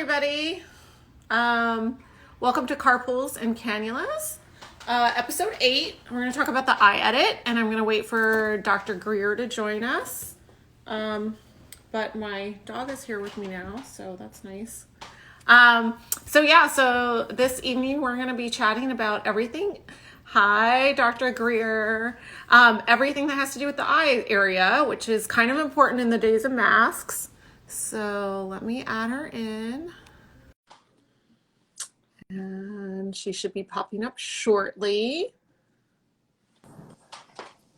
everybody. Welcome to Carpools and Cannulas, episode 8. We're going to talk about the eye edit, and I'm going to wait for Dr. Greer to join us. But my dog is here with me now, so that's nice. So this evening we're going to be chatting about everything. Hi, Dr. Greer. Everything that has to do with the eye area, which is kind of important in the days of masks. So let me add her in. And she should be popping up shortly.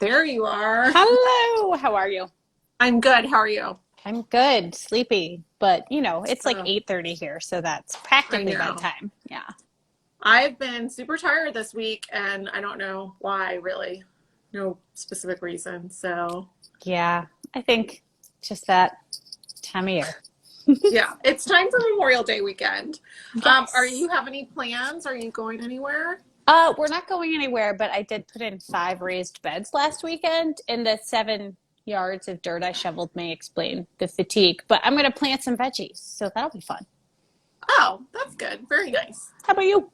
There you are. Hello, how are you? I'm good. How are you? I'm good, sleepy, but it's like 8:30 here, so that's practically bedtime. Yeah. I've been super tired this week, and I don't know why, really. No specific reason. So Yeah, I think just that time of year. yeah, it's time for Memorial Day weekend. Yes. Are you have any plans? Are you going anywhere? We're not going anywhere, but I did put in 5 raised beds last weekend, and the 7 yards of dirt I shoveled may explain the fatigue. But I'm going to plant some veggies, so that'll be fun. Oh, that's good. Very nice. How about you?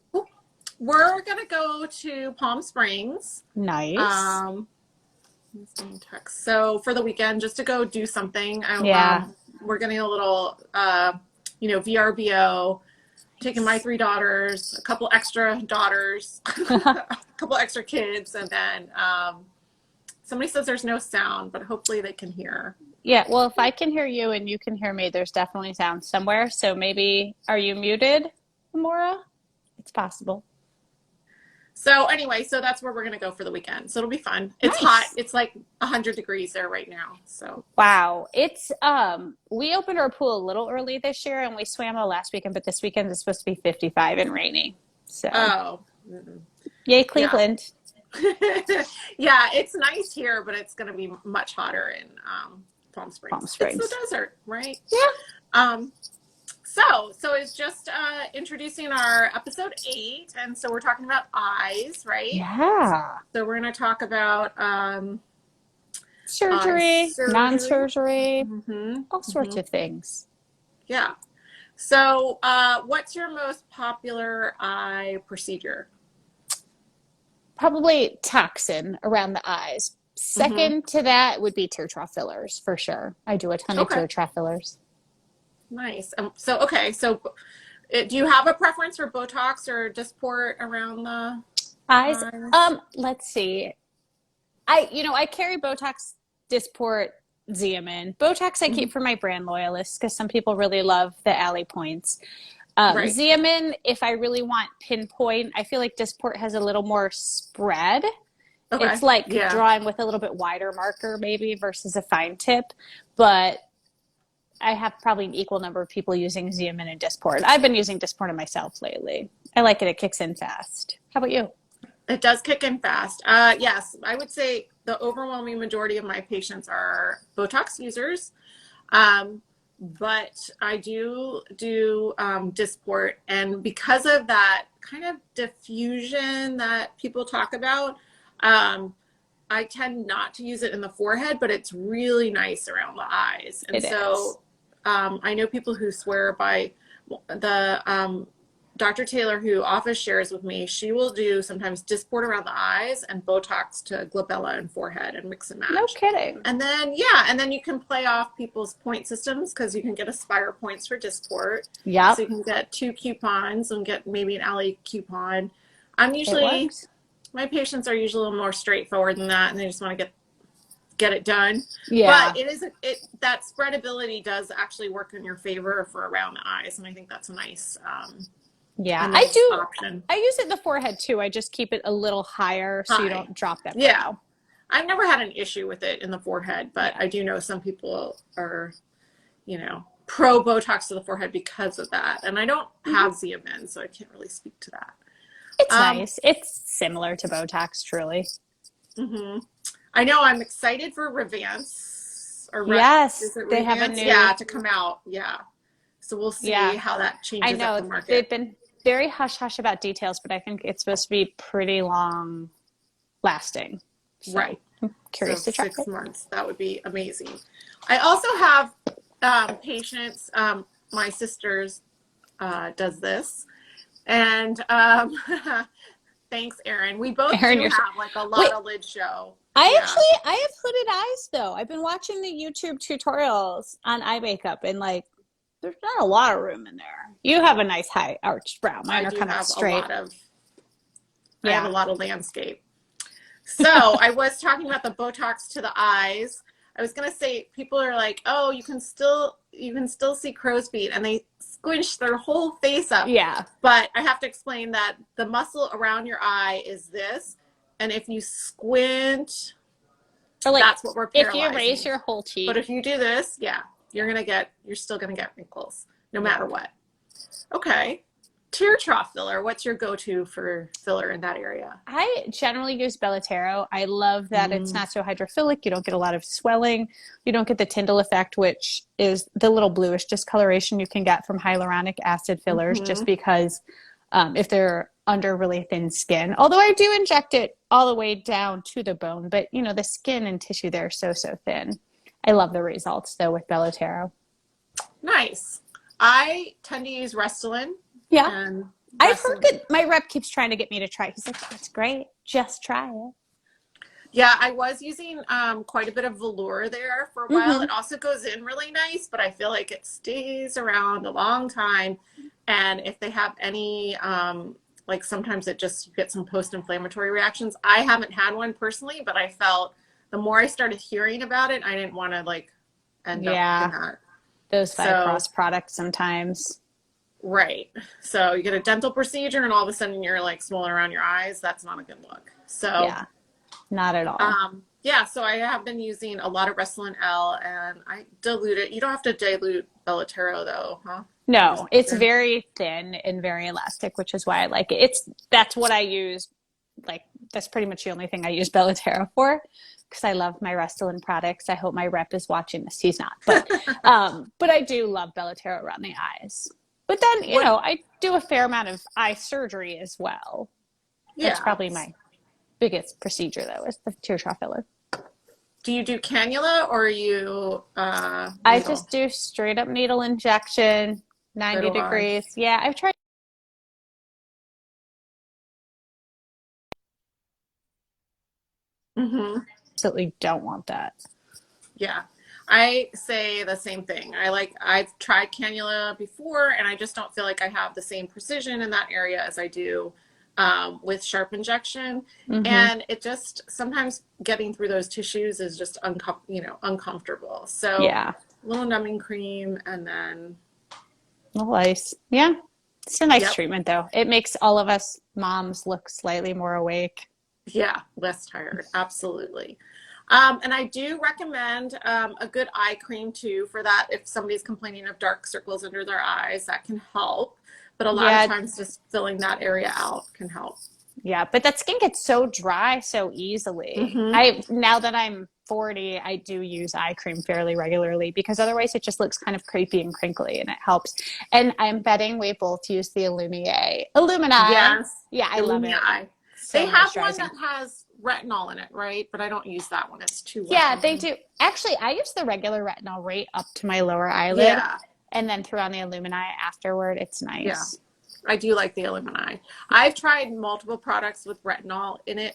We're going to go to Palm Springs. Nice. So for the weekend, just to go do something. We're getting a little, VRBO, taking my 3 daughters, a couple extra daughters, a couple extra kids, and then somebody says there's no sound, but hopefully they can hear. Yeah, well, if I can hear you and you can hear me, there's definitely sound somewhere. So maybe, are you muted, Amora? It's possible. So anyway, so that's where we're going to go for the weekend. So it'll be fun. It's Nice. hot. It's like 100 degrees there right now. So Wow. It's we opened our pool a little early this year and we swam all last weekend, but this weekend is supposed to be 55 and rainy. So Yay, Cleveland. Yeah, it's nice here, but it's going to be much hotter in Palm Springs. It's the desert, right? Yeah. So it's just introducing our episode 8, and so we're talking about eyes, right? Yeah. So we're going to talk about surgery, non-surgery, all sorts mm-hmm. of things. Yeah. So what's your most popular eye procedure? Probably toxin around the eyes. Second to that would be tear trough fillers, for sure. I do a ton of tear trough fillers. Nice. So do you have a preference for Botox or Dysport around the eyes? Let's see. I carry Botox, Dysport, Xeomin. Botox I keep for my brand loyalists because some people really love the alley points. Xeomin, if I really want pinpoint, I feel like Dysport has a little more spread. Okay. It's like drawing with a little bit wider marker maybe versus a fine tip, but I have probably an equal number of people using Xeomin and Dysport. I've been using Dysport myself lately. I like it. It kicks in fast. How about you? It does kick in fast. Yes, I would say the overwhelming majority of my patients are Botox users. But I do Dysport, and because of that kind of diffusion that people talk about, I tend not to use it in the forehead, but it's really nice around the eyes. And I know people who swear by the Dr. Taylor, who office shares with me. She will do sometimes Dysport around the eyes and Botox to glabella and forehead and mix and match. No kidding. And then you can play off people's point systems because you can get Aspire points for Dysport. Yeah. So you can get 2 coupons and get maybe an alley coupon. My patients are usually a little more straightforward than that, and they just want to get it done. Yeah. But that spreadability does actually work in your favor for around the eyes, and I think that's a nice option. I use it in the forehead too. I just keep it a little higher so you don't drop that. Yeah. I've never had an issue with it in the forehead, but I do know some people are, pro Botox to the forehead because of that. And I don't have Xeomin, so I can't really speak to that. It's nice. It's similar to Botox, truly. I know. I'm excited for Revance. Yes, they have a new to come out. Yeah. So we'll see how that changes the market. They've been very hush-hush about details, but I think it's supposed to be pretty long lasting. So right. I'm curious to try 6 months. That would be amazing. I also have patients, my sisters does this. And thanks, Erin. We both Erin, do you're have like a lot wait. of lid show. I Yeah. have hooded eyes though. I've been watching the YouTube tutorials on eye makeup, and like, there's not a lot of room in there. You have a nice high arched brow. Mine I are do kind of have straight. I have a Yeah. lot of landscape. So I was talking about the Botox to the eyes. I was gonna say people are like, oh, you can still see crow's feet, and they squinch their whole face up. Yeah. But I have to explain that the muscle around your eye is this, and if you squint, Or like, that's what we're if you paralyzing. raise your whole cheek. But if you do this, yeah, you're still gonna get wrinkles, no matter what. Okay. Tear trough filler. What's your go-to for filler in that area? I generally use Bellatero. I love that it's not so hydrophilic. You don't get a lot of swelling. You don't get the Tyndall effect, which is the little bluish discoloration you can get from hyaluronic acid fillers, just because if they're under really thin skin. Although I do inject it all the way down to the bone, but you know, the skin and tissue there are so thin. I love the results though with Bellatero. Nice. I tend to use Restylane. Yeah. And I've heard good. My rep keeps trying to get me to try it. He's like, that's great. Just try it. Yeah, I was using quite a bit of velour there for a while. It also goes in really nice, but I feel like it stays around a long time. And if they have any, like sometimes it just, you get some post-inflammatory reactions. I haven't had one personally, but I felt the more I started hearing about it, I didn't want to like end up in that. Those cross products sometimes. Right. So you get a dental procedure and all of a sudden you're like swollen around your eyes. That's not a good look. So yeah, not at all. Yeah, so I have been using a lot of Restylane L and I dilute it. You don't have to dilute Bellatero though, huh? No, it's very thin and very elastic, which is why I like it. That's what I use. Like, that's pretty much the only thing I use Bellatero for, because I love my Restylane products. I hope my rep is watching this. He's not, but I do love Bellatero around the eyes. But then, you know, I do a fair amount of eye surgery as well. That's probably my biggest procedure, though, is the tear trough filler. Do you do cannula or you I just do straight up needle injection, 90 degrees. Yeah, I've tried. Absolutely don't want that. Yeah. I say the same thing. I've tried cannula before and I just don't feel like I have the same precision in that area as I do with sharp injection. And it just, sometimes getting through those tissues is just uncomfortable. So a little numbing cream and then a little ice. Yeah. It's a nice treatment though. It makes all of us moms look slightly more awake. Yeah, less tired. Absolutely. And I do recommend a good eye cream too for that. If somebody's complaining of dark circles under their eyes, that can help. But a lot of times just filling that area out can help. Yeah, but that skin gets so dry so easily. Now that I'm 40, I do use eye cream fairly regularly because otherwise it just looks kind of creepy and crinkly, and it helps. And I'm betting we both use the Illumini. Yes. Yeah, I love it. So they have one that has retinol in it, right? But I don't use that one. It's too wet. Yeah, they do. Actually, I use the regular retinol right up to my lower eyelid. Yeah. And then throw on the Illumini afterward. It's nice. Yeah. I do like the Illumini. I've tried multiple products with retinol in it,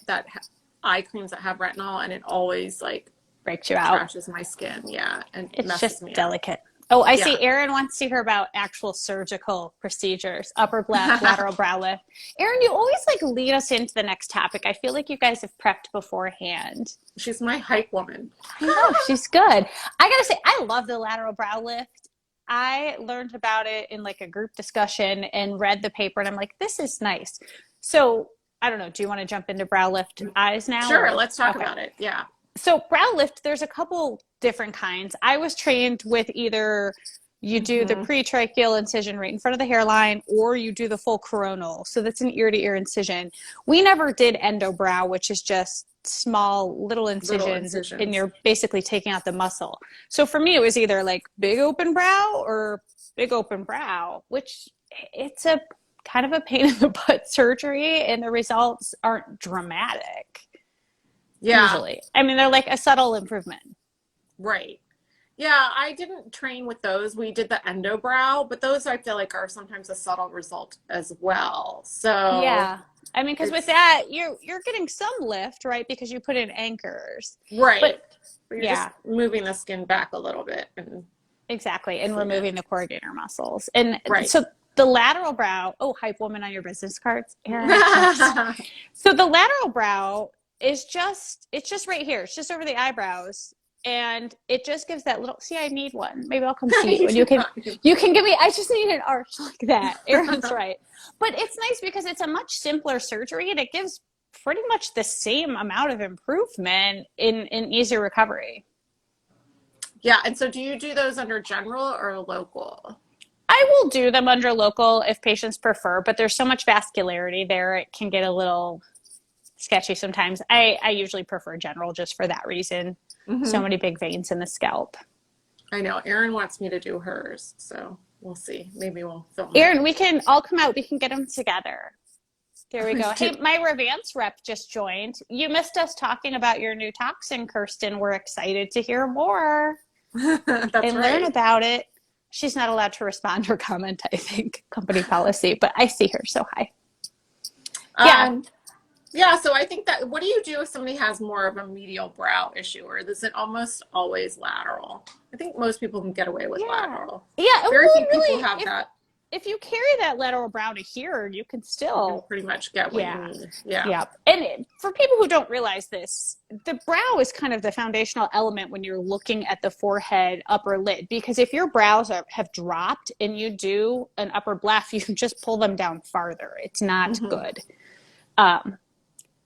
eye creams that have retinol, and it always like breaks you out. Trashes my skin. Yeah. And it's messes just me delicate. Oh, I see Erin wants to hear about actual surgical procedures, upper brow, lateral brow lift. Erin, you always like lead us into the next topic. I feel like you guys have prepped beforehand. She's my hype woman. I know, she's good. I gotta say, I love the lateral brow lift. I learned about it in like a group discussion and read the paper, and I'm like, this is nice. So I don't know. Do you want to jump into brow lift eyes now? Sure, let's talk about it. Yeah. So brow lift, there's a couple different kinds. I was trained with either you do the pretracheal incision right in front of the hairline, or you do the full coronal. So that's an ear-to-ear incision. We never did endobrow, which is just small little incisions, and you're basically taking out the muscle. So for me, it was either like big open brow or big open brow, which it's a kind of a pain in the butt surgery, and the results aren't dramatic. Yeah. Usually. I mean, they're like a subtle improvement. Right. Yeah, I didn't train with those. We did the endo brow, but those I feel like are sometimes a subtle result as well. So Yeah. I mean, because with it's that, you're getting some lift, right? Because you put in anchors. right. But But you're just yeah, moving the skin back a little bit and exactly. And you know, removing the corrugator muscles. And right. so the lateral brow, oh, hype woman on your business cards, Erin. Yes. So the lateral brow is just, it's just right here. It's just over the eyebrows. And it just gives that little, see, I need one. Maybe I'll come see you You and do not. you can give me, I just need an arch like that. Erin's right. But it's nice because it's a much simpler surgery and it gives pretty much the same amount of improvement in easier recovery. Yeah, and so do you do those under general or local? I will do them under local if patients prefer, but there's so much vascularity there, it can get a little sketchy sometimes. I usually prefer general just for that reason. So Hmm. many big veins in the scalp. I know Erin wants me to do hers, so we'll see. Maybe we'll film it. Erin, we can all come out. We can get them together. There we go. Do- Hey, my Revance rep just joined. You missed us talking about your new toxin, Kirsten. We're excited to hear more That's and learn right. about it. She's not allowed to respond or comment, I think, company policy, but I see her, so hi. Yeah. Um, yeah, so I think that what do you do if somebody has more of a medial brow issue, or is it almost always lateral? I think most people can get away with Yeah. lateral. Yeah. Very Well, few people really, have that. if you carry that lateral brow to here, you can You can still, pretty much get what you yeah. need. Yeah. Yeah. And for people who don't realize this, the brow is kind of the foundational element when you're looking at the forehead upper lid. Because if your brows have dropped and you do an upper bluff, you can just pull them down farther. It's not Hmm. good. Um,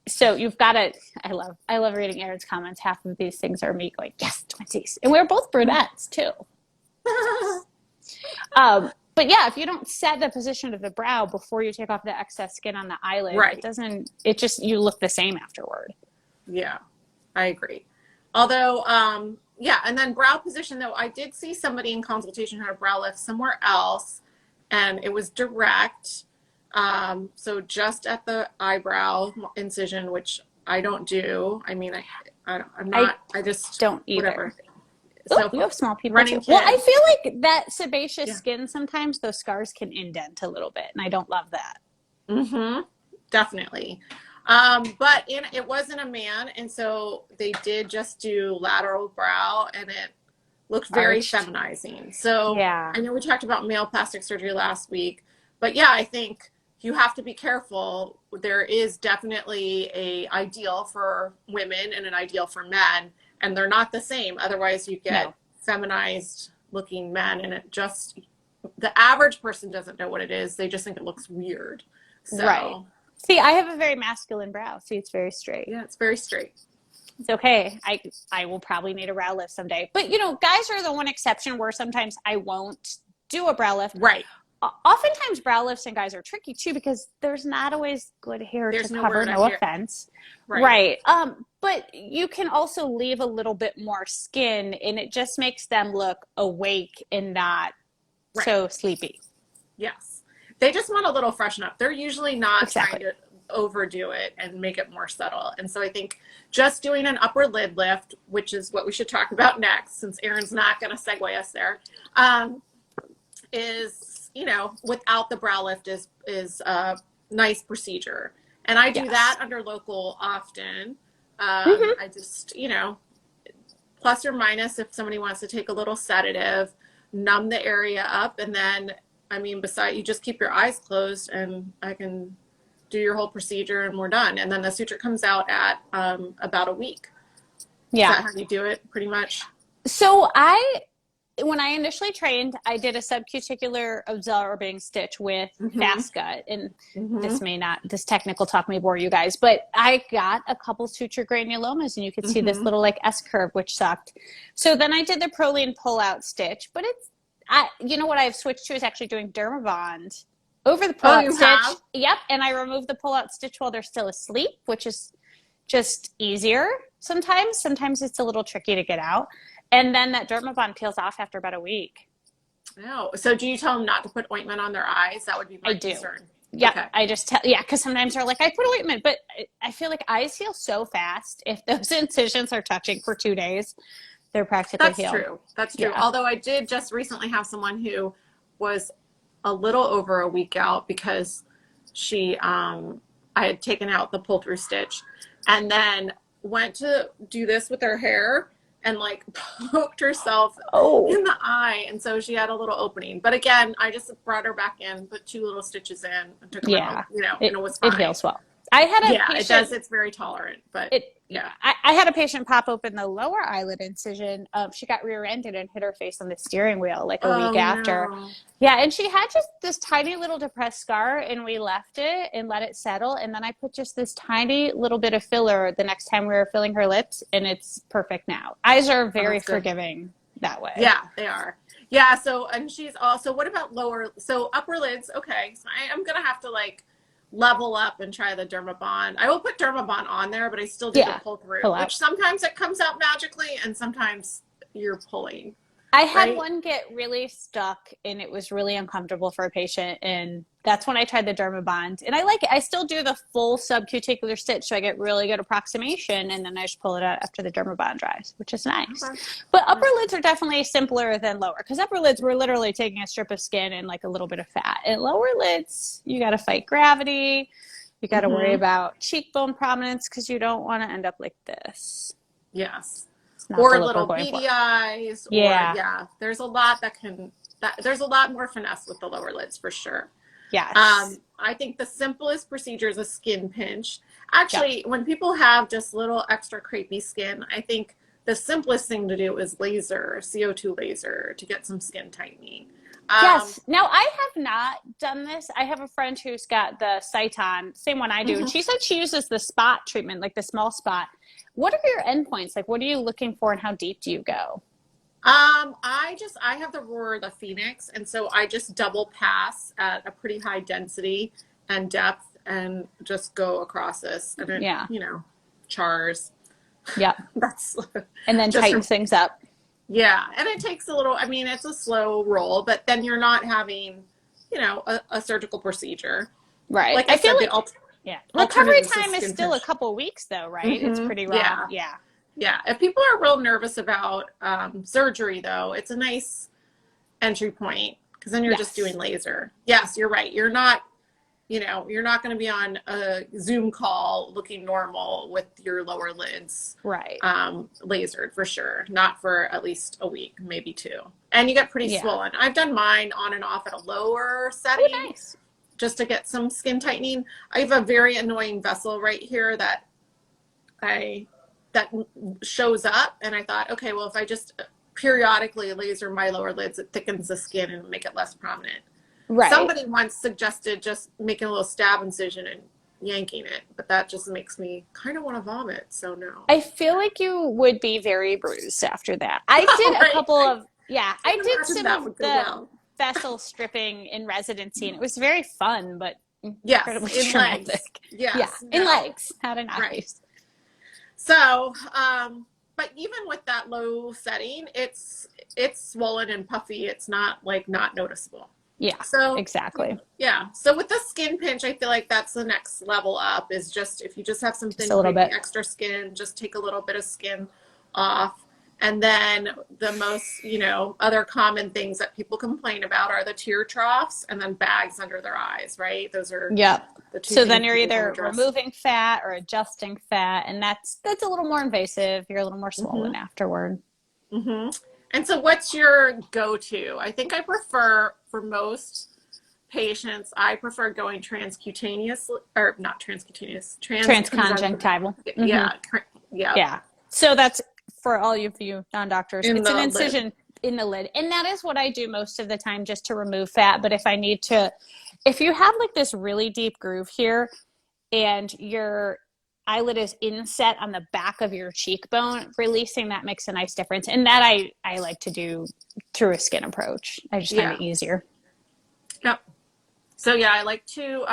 so you've got to, I love reading Erin's comments. Half of these things are me going, yes, twinsies. And we're both brunettes too. But yeah, if you don't set the position of the brow before you take off the excess skin on the eyelid, Right. it just, you look the same afterward. Yeah, I agree. Although, yeah, and then brow position though, I did see somebody in consultation who had a brow lift somewhere else, and it was direct. So just at the eyebrow incision, which I don't do. I mean, I'm I not. I just don't either. whatever. Oh, So you have small people running too. Well, I kids. feel like that sebaceous Yeah. skin, sometimes those scars can indent a little bit, and I don't love that. Mm-hmm. Definitely. But it wasn't a man, and so they did just do lateral brow, and it looked very Arched. feminizing. So Yeah. I know we talked about male plastic surgery last week, but yeah, I think you have to be careful. There is definitely a ideal for women and an ideal for men, and they're not the same. Otherwise, you get No. feminized looking men, and it just the average person doesn't know what it is. They just think it looks weird. Right. So See, I have a very masculine brow. See, it's very straight. yeah, it's very straight. It's okay. I will probably need a brow lift someday. But guys are the one exception where sometimes I won't do a brow lift. Right. Oftentimes brow lifts in guys are tricky too because there's not always good hair There's to nowhere cover, to no hair. offense. Right. But you can also leave a little bit more skin and it just makes them look awake and not Right. so sleepy. Yes. They just want a little freshen up. They're usually not Exactly. trying to overdo it and make it more subtle. And so I think just doing an upper lid lift, which is what we should talk about next, since Erin's not going to segue us there, is, without the brow lift is a nice procedure. And I do Yes. that under local often. Mhm. I just, plus or minus if somebody wants to take a little sedative, numb the area up, and then, beside you just keep your eyes closed and I can do your whole procedure and we're done. And then the suture comes out at about a week. Yeah. Is that how you do it pretty much? So when I initially trained, I did a subcuticular absorbing stitch with fast gut. And this technical talk may bore you guys, but I got a couple suture granulomas and you could see this little like S curve, which sucked. So then I did the Prolene pull-out stitch, but what I've switched to is actually doing Dermabond over the pull-out stitch. Have? Yep. And I remove the pull-out stitch while they're still asleep, which is just easier sometimes. Sometimes it's a little tricky to get out. And then that Dermabond peels off after about a week. No. So do you tell them not to put ointment on their eyes? That would be my concern. Yeah, okay. I just tell, because sometimes they're like, I put ointment, but I feel like eyes heal so fast if those incisions are touching for 2 days They're practically That's healed. true. That's true. Yeah. Although I did just recently have someone who was a little over a week out because I had taken out the pull through stitch and then went to do this with her hair and like poked herself Oh, in the eye. And so she had a little opening. But again, I just brought her back in, put 2 little stitches in and took them yeah. out, you know, and It it was fine. it heals well. I had a Yeah, patient. it does. It's very tolerant, but It yeah. I had a patient pop open the lower eyelid incision. She got rear-ended and hit her face on the steering wheel like a week Oh after. no. Yeah, and she had just this tiny little depressed scar, and we left it and let it settle. And then I put just this tiny little bit of filler the next time we were filling her lips, and it's perfect now. Eyes are Oh, very that's good. forgiving that way. Yeah, they are. Yeah, so and she's also what about upper lids? Okay, so I'm gonna have to like level up and try the Dermabond. I will put Dermabond on there, but I still do the Yeah, pull through, pull out. which sometimes it comes out magically and sometimes you're pulling. I had Right? one get really stuck and it was really uncomfortable for a patient. And that's when I tried the Dermabond. And I like it. I still do the full subcuticular stitch. So I get really good approximation. And then I just pull it out after the Dermabond dries, which is nice. Okay. But upper lids are definitely simpler than lower because upper lids, we're literally taking a strip of skin and like a little bit of fat. And lower lids, you got to fight gravity. You got to worry about cheekbone prominence because you don't want to end up like this. Yes. It's not Or the look little we're going beady for. eyes. Yeah. Or yeah, there's a lot there's a lot more finesse with the lower lids for sure. Yes. I think the simplest procedure is a skin pinch. Actually, when people have just little extra crepey skin, I think the simplest thing to do is laser, CO2 laser, to get some skin tightening. Yes. Now, I have not done this. I have a friend who's got the Cyton, same one I do. And she said she uses the spot treatment, like the small spot. What are your endpoints? Like, what are you looking for and how deep do you go? I have the Roar, the Phoenix, and so I just double pass at a pretty high density and depth and just go across this. And it, you know, chars. Yeah. That's and then tightens things up. Yeah. And it takes a little, I mean, it's a slow roll, but then you're not having, you know, a surgical procedure. Right. Like I feel said, like recovery time is still a couple weeks though, right? It's pretty raw. Yeah. Yeah. Yeah. If people are real nervous about surgery, though, it's a nice entry point because then you're just doing laser. Yes, you're right. You're not, you know, you're not going to be on a Zoom call looking normal with your lower lids. Right. Lasered for sure. Not for at least a week, maybe 2. And you get pretty swollen. I've done mine on and off at a lower setting. Oh, nice. Just to get some skin tightening. I have a very annoying vessel right here that shows up, and I thought, okay, well, if I just periodically laser my lower lids, it thickens the skin and make it less prominent. Right. Somebody once suggested just making a little stab incision and yanking it, but that just makes me kind of want to vomit, so no. I feel like you would be very bruised after that. I did a couple of, I did some of the vessel stripping in residency, and it was very fun, but incredibly traumatic. Legs. Yes, in legs, not in eyes. Right. So, but even with that low setting, it's swollen and puffy. It's not noticeable. Yeah. So exactly. Yeah. So with the skin pinch, I feel like that's the next level up. Is just if you just have some thin, extra skin, just take a little bit of skin off. And then the most, other common things that people complain about are the tear troughs and then bags under their eyes, right? Those are the two. So then you're either removing fat or adjusting fat, and that's a little more invasive. You're a little more swollen afterward. Mm-hmm. And so what's your go-to? I think I prefer, for most patients, going transcutaneous, or not transcutaneous, transconjunctival. Yeah. So that's, for all of you non-doctors, it's an incision in the lid. And that is what I do most of the time, just to remove fat. But if you have like this really deep groove here and your eyelid is inset on the back of your cheekbone, releasing that makes a nice difference. And that I like to do through a skin approach. I just find it easier. Yep. So I like to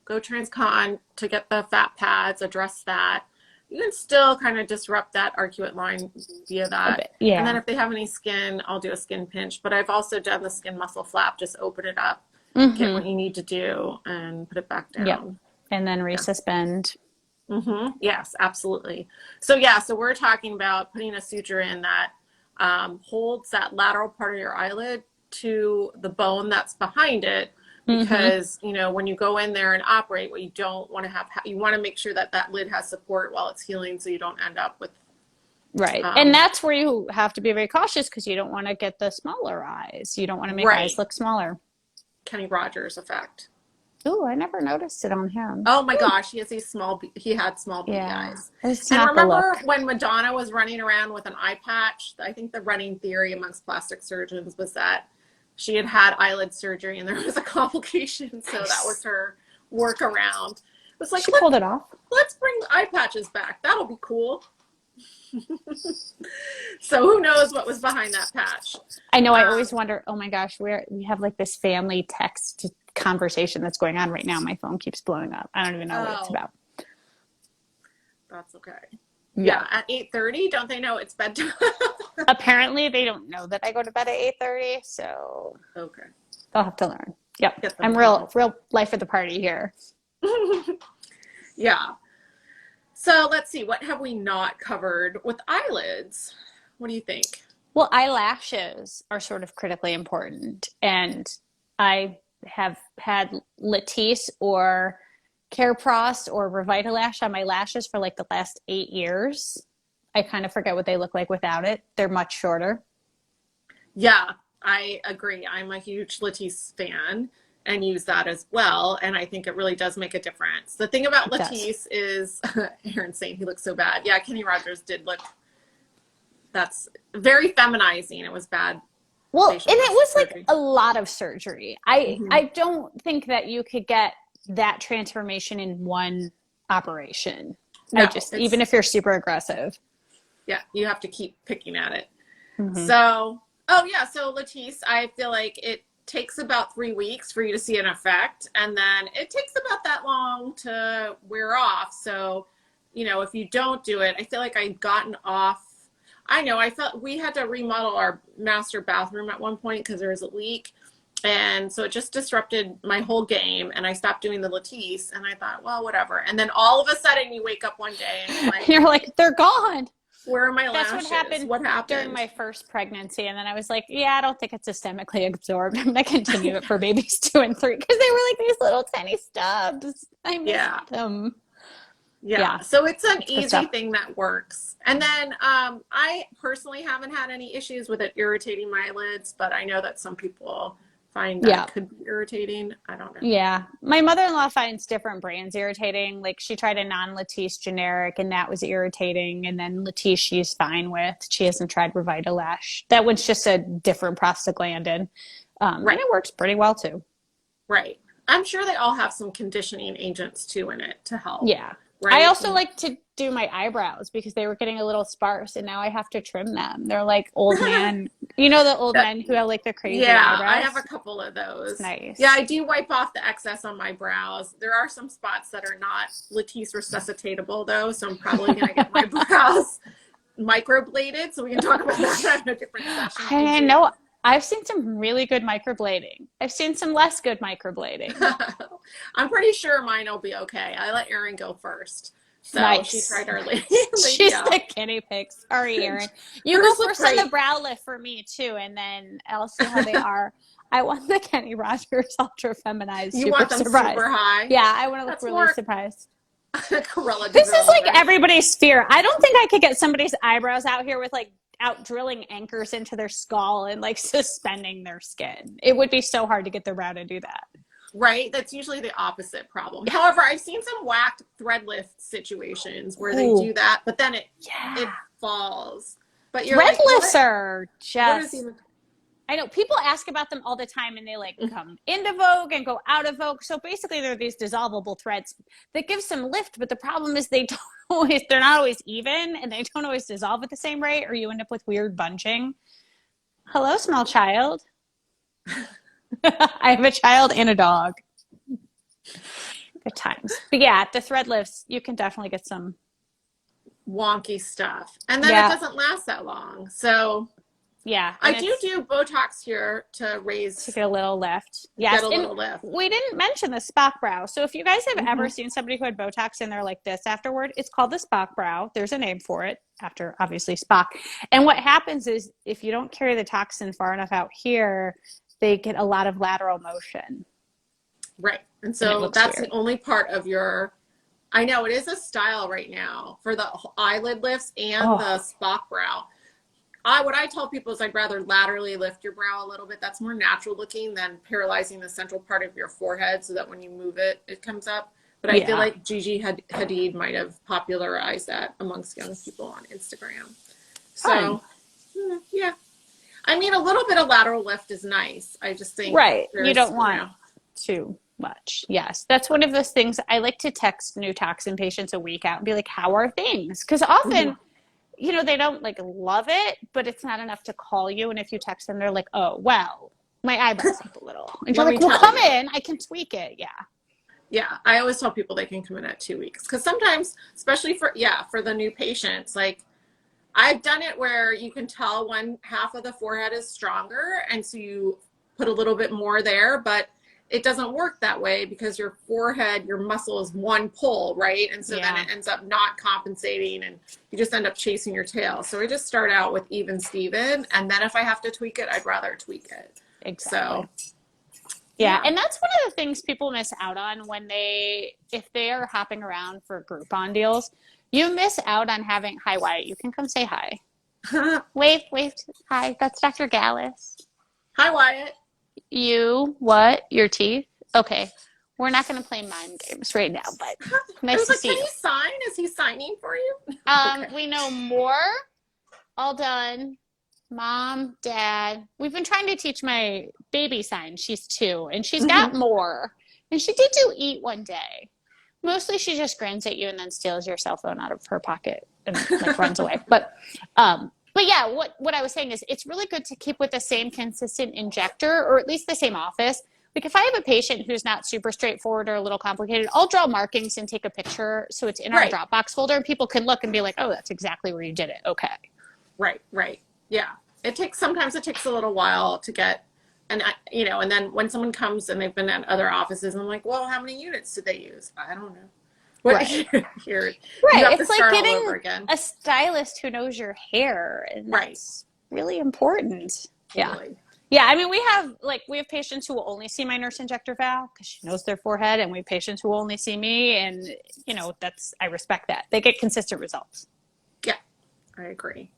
go transcon to get the fat pads, address that. You can still kind of disrupt that arcuate line via that. Yeah. And then if they have any skin, I'll do a skin pinch. But I've also done the skin muscle flap, just open it up, get what you need to do, and put it back down. Yep. And then resuspend. Yes, absolutely. So yeah, so we're talking about putting a suture in that holds that lateral part of your eyelid to the bone that's behind it. Mm-hmm. Because, you know, when you go in there and operate, what you don't want to have, you want to make sure that that lid has support while it's healing so you don't end up with, Right. And um, that's where you have to be very cautious because you don't want to get the smaller eyes. You don't want to make eyes right, look smaller. Kenny Rogers effect. Ooh, I never noticed it on him. Oh my gosh, he has these small, he had small beady Yeah. eyes. It's And not the remember look. when Madonna was running around with an eye patch? I think the running theory amongst plastic surgeons was that she had had eyelid surgery and there was a complication. So that was Nice. her workaround. It was like, She pulled it off. let's bring the eye patches back. That'll be cool. So who knows what was behind that patch? I know. I Um, always wonder, oh my gosh, we have like this family text conversation that's going on right now. My phone keeps blowing up. I don't even know what it's oh, about. that's okay. Yeah. Yeah, at 8:30, don't they know it's bedtime? Apparently they don't know that I go to bed at 8:30, so Okay, they'll have to learn. Yep. get them I'm to real know. life of the party here. Yeah. So let's see, what have we not covered with eyelids? What do you think? Well, eyelashes are sort of critically important. And I have had Latisse or Careprost or Revitalash on my lashes for like the last 8 years. I kind of forget what they look like without it. They're much shorter. Yeah, I agree. I'm a huge Latisse fan and use that as well. And I think it really does make a difference. The thing about It does. Latisse is, Aaron's saying he looks so bad. Yeah, Kenny Rogers did look, that's very feminizing. It was bad Well, and facial it plastic was like surgery. a lot of surgery. I Hmm. I don't think that you could get that transformation in one operation. I No, just, even it's, if you're super aggressive. yeah, you have to keep picking at it. Hmm. So, oh yeah, so Latisse, I feel like it takes about 3 weeks for you to see an effect, and then it takes about that long to wear off. So, you know, if you don't do it, I feel like I'd gotten off. I know I felt we had to remodel our master bathroom at one point because there was a leak. And so it just disrupted my whole game, and I stopped doing the Latisse. And I thought, well, whatever. And then all of a sudden, you wake up one day and you're like, You're like, they're gone. where are my That's what lashes? happened What during happened? my first pregnancy. And then I was like, yeah, I don't think it's systemically absorbed. I'm going to continue it for babies 2 and 3 because they were like these little tiny stubs. I missed Yeah. them. Yeah, Yeah, so it's an that's good easy stuff. thing that works. And then I personally haven't had any issues with it irritating my eyelids, but I know that some people find that it Yeah. could be irritating. I don't know. Yeah. My mother-in-law finds different brands irritating. Like she tried a non-Latisse generic and that was irritating. And then Latisse she's fine with. She hasn't tried Revitalash. That one's just a different prostaglandin. And Right, it works pretty well too. right. I'm sure they all have some conditioning agents too in it to help, Yeah. I right? also like to do my eyebrows because they were getting a little sparse and now I have to trim them. They're like old man. You know the old That- men who have like the crazy yeah, I have a eyebrows? couple of It's those. Yeah, nice. I do wipe off the excess on my brows. There are some spots that are not Latisse resuscitatable though, so I'm probably gonna get my brows microbladed, so we can talk about that in a different session I too. know I've seen some really good microblading. I've seen some less good microblading. I'm pretty sure mine will be okay. I let Erin go first. So she Nice. tried our lady She's out. the guinea pig. Sorry, Erin. You go Hers look first on the great. brow lift for me too, and then I'll see how they are. I want the Kenny Rogers Ultra Feminized You Super want them Surprise. super high? Yeah, I want to look That's really more surprised. Corella This is Deville, like right? everybody's fear. I don't think I could get somebody's eyebrows out here with like out drilling anchors into their skull and like suspending their skin. It would be so hard to get their brow to do that. Right? That's usually the opposite problem. However, I've seen some whacked thread lift situations where they Ooh, do that, but then it yeah. falls. But you're Thread like, lifts are what is just, even I know people ask about them all the time and they like come into vogue and go out of vogue. So basically they're these dissolvable threads that give some lift, but the problem is they don't always, they're not always even and they don't always dissolve at the same rate or you end up with weird bunching. Hello, small child. I have a child and a dog. Good times. But yeah, the thread lifts, you can definitely get some. wonky stuff? And then it Yeah. doesn't last that long. So Yeah. I And do Botox here to raise, to get a little lift. Yes. get a And little lift. we didn't mention the Spock brow. So if you guys have ever Mhm. seen somebody who had Botox and they're like this afterward, it's called the Spock brow. There's a name for it after obviously Spock. And what happens is if you don't carry the toxin far enough out here, they get a lot of lateral motion. Right. And And it so looks that's weird. the only part of your, I know it is a style right now for the eyelid lifts and Oh. the Spock brow. What I tell people is I'd rather laterally lift your brow a little bit. That's more natural looking than paralyzing the central part of your forehead so that when you move it, it comes up. But I feel Yeah. like Gigi Hadid might have popularized that amongst young people on Instagram. So, yeah. I mean, a little bit of lateral lift is nice. I just think Right. You there's, don't want too much. Yes. That's one of those things I like to text new toxin patients a week out and be like, how are things? Because often, you know, they don't like love it, but it's not enough to call you. And if you text them, they're like, oh, well, my eyebrow's up a little. And you're Let like, me well, tell come you. in. I can tweak it. Yeah. Yeah, I always tell people they can come in at 2 weeks because sometimes, especially for the new patients, like I've done it where you can tell one half of the forehead is stronger, and so you put a little bit more there, but it doesn't work that way because your forehead, your muscle is one pull, right? And so then it ends up not compensating, and you just end up chasing your tail. So I just start out with even Steven, and then if I have to tweak it, I'd rather tweak it. Exactly. So Yeah, and that's one of the things people miss out on when if they are hopping around for Groupon deals. You miss out on having, hi Wyatt, you can come say hi. Wave, hi, that's Dr. Gallus. Hi, Wyatt. You, what? Your teeth? Okay, we're not going to play mind games right now, but I nice was to like, see can you. you sign? Is he signing for you? Okay. We know more. All done. Mom, Dad. We've been trying to teach my baby sign. She's 2, and she's got more. And she did do eat one day. Mostly she just grins at you and then steals your cell phone out of her pocket and like runs away. But yeah, what I was saying is it's really good to keep with the same consistent injector or at least the same office. Like if I have a patient who's not super straightforward or a little complicated, I'll draw markings and take a picture so it's in our Dropbox folder and people can look and be like, oh, that's exactly where you did it. Okay. Right. Yeah. Sometimes it takes a little while to get, and and then when someone comes and they've been at other offices, I'm like, well, how many units did they use? I don't know. Right. You Right. have to It's like start all getting over again. a stylist who knows your hair, and that's really important. Totally. Yeah. Yeah, I mean, we have patients who will only see my nurse injector Val because she knows their forehead, and we have patients who will only see me, and I respect that. They get consistent results. Yeah, I agree.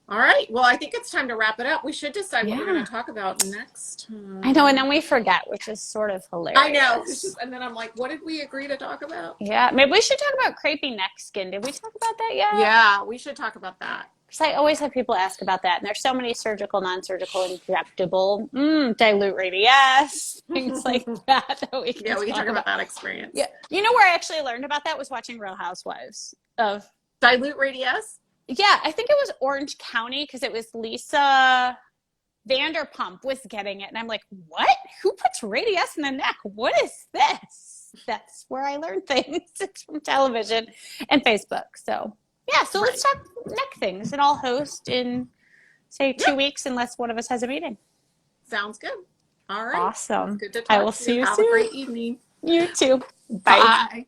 All right. Well, I think it's time to wrap it up. We should decide what we're going to talk about next time. I know, and then we forget, which is sort of hilarious. I know. And then I'm like, what did we agree to talk about? Yeah, maybe we should talk about crepey neck skin. Did we talk about that yet? Yeah, we should talk about that. Because I always have people ask about that, and there's so many surgical, non-surgical, injectable, dilute radius, things like that we can talk about that experience. Yeah, you know where I actually learned about that was watching Real Housewives of dilute radius. Yeah, I think it was Orange County because it was Lisa Vanderpump was getting it, and I'm like, what? Who puts radius in the neck? What is this? That's where I learned things. It's from television and Facebook. So yeah, so let's talk neck things, and I'll host in say 2 weeks unless one of us has a meeting. Sounds good. All right. Awesome. Good to talk I will to see you Have soon. a great evening. You too. Bye.